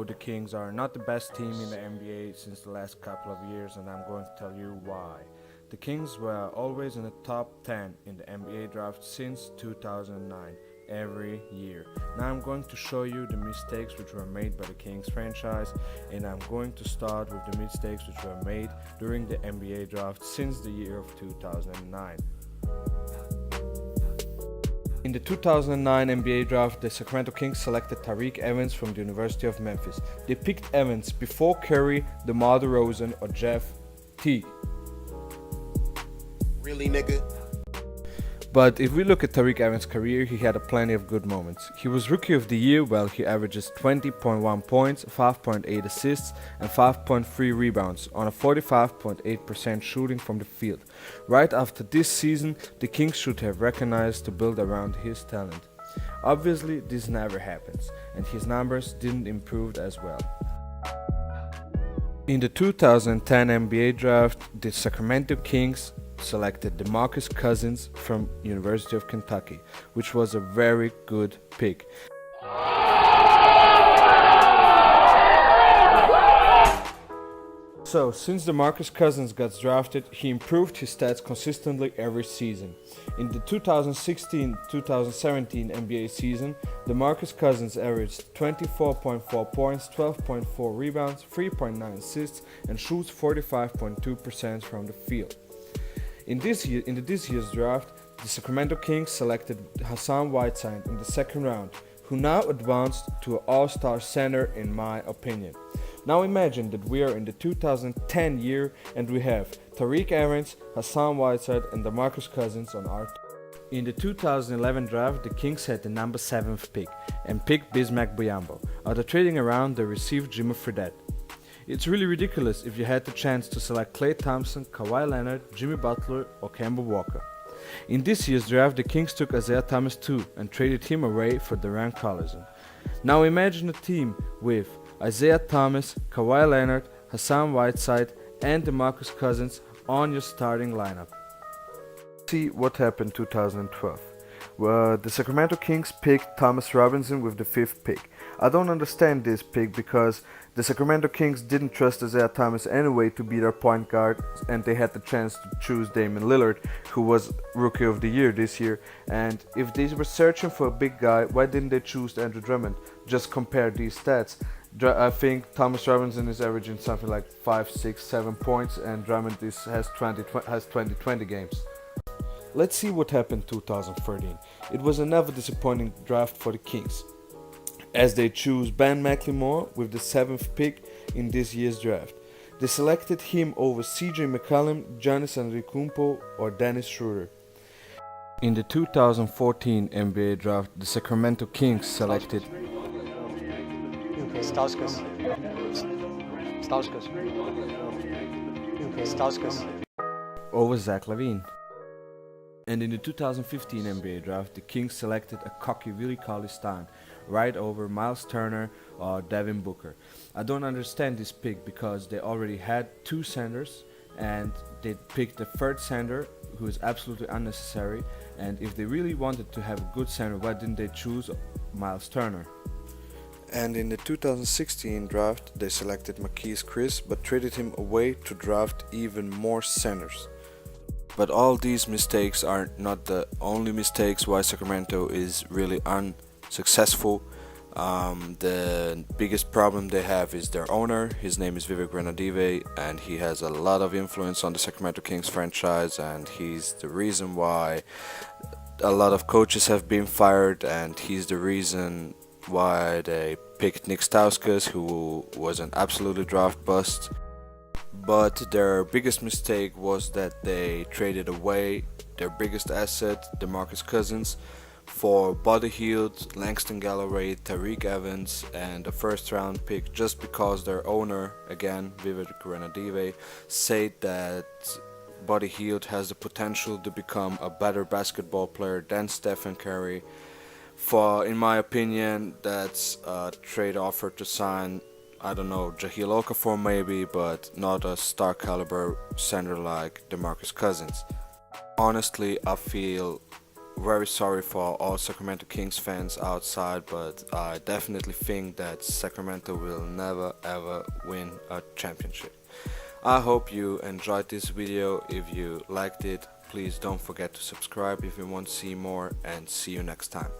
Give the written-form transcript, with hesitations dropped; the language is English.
the Kings are not the best team in the NBA since the last couple of years, and I'm going to tell you why. The Kings were always in the top 10 in the NBA draft since 2009, every year. Now I'm going to show you the mistakes which were made by the Kings franchise, and I'm going to start with the mistakes which were made during the NBA draft since the year of 2009. In the 2009 NBA draft, the Sacramento Kings selected Tyreke Evans from the University of Memphis. They picked Evans before Curry, DeMar DeRozan, or Jeff Teague. Really, nigga? But if we look at Tyreke Evans' career, he had plenty of good moments. He was Rookie of the Year, while he averages 20.1 points, 5.8 assists, and 5.3 rebounds on a 45.8% shooting from the field. Right after this season, the Kings should have recognized to build around his talent. Obviously, this never happens, and his numbers didn't improve as well. In the 2010 NBA draft, the Sacramento Kings selected DeMarcus Cousins from University of Kentucky, which was a very good pick. So, since DeMarcus Cousins got drafted, he improved his stats consistently every season. In the 2016-2017 NBA season, DeMarcus Cousins averaged 24.4 points, 12.4 rebounds, 3.9 assists, and shoots 45.2% from the field. In this year's draft, the Sacramento Kings selected Hassan Whiteside in the second round, who now advanced to an all-star center in my opinion. Now imagine that we are in the 2010 year and we have Tyreke Evans, Hassan Whiteside, and DeMarcus Cousins on our team. In the 2011 draft, the Kings had the number 7th pick and picked Bismack Biyombo. After trading around, they received Jimmy Fredette. It's really ridiculous if you had the chance to select Klay Thompson, Kawhi Leonard, Jimmy Butler, or Kemba Walker. In this year's draft, the Kings took Isaiah Thomas too and traded him away for Darren Collison. Now imagine a team with Isaiah Thomas, Kawhi Leonard, Hassan Whiteside, and DeMarcus Cousins on your starting lineup. See what happened in 2012. The Sacramento Kings picked Thomas Robinson with the 5th pick. I don't understand this pick because the Sacramento Kings didn't trust Isaiah Thomas anyway to be their point guard, and they had the chance to choose Damian Lillard, who was Rookie of the Year this year. And if they were searching for a big guy, why didn't they choose Andrew Drummond? Just compare these stats. I think Thomas Robinson is averaging something like 5, 6, 7 points, and Drummond has 20 games. Let's see what happened in 2013. It was another disappointing draft for the Kings, as they chose Ben McLemore with the 7th pick in this year's draft. They selected him over CJ McCollum, Giannis Antetokounmpo, or Dennis Schroeder. In the 2014 NBA draft, the Sacramento Kings selected Stauskas over Zach LaVine. And in the 2015 NBA draft, the Kings selected a cocky Willie Cauley-Stein right over Miles Turner or Devin Booker. I don't understand this pick because they already had 2 centers and they picked the 3rd center, who is absolutely unnecessary. And if they really wanted to have a good center, why didn't they choose Miles Turner? And in the 2016 draft, they selected Marquise Chris but traded him away to draft even more centers. But all these mistakes are not the only mistakes why Sacramento is really unsuccessful. The biggest problem they have is their owner. His name is Vivek Ranadive, and he has a lot of influence on the Sacramento Kings franchise, and he's the reason why a lot of coaches have been fired, and he's the reason why they picked Nick Stauskas, who was an absolutely draft bust. But their biggest mistake was that they traded away their biggest asset, DeMarcus Cousins, for Buddy Hield, Langston Galloway, Tyreke Evans, and a 1st round pick, just because their owner, again Vivek Ranadive, said that Buddy Hield has the potential to become a better basketball player than Stephen Curry. In my opinion, that's a trade offer to sign, I don't know, Jahlil Okafor maybe, but not a star caliber center like DeMarcus Cousins. Honestly, I feel very sorry for all Sacramento Kings fans outside, but I definitely think that Sacramento will never ever win a championship. I hope you enjoyed this video. If you liked it, please don't forget to subscribe if you want to see more, and see you next time.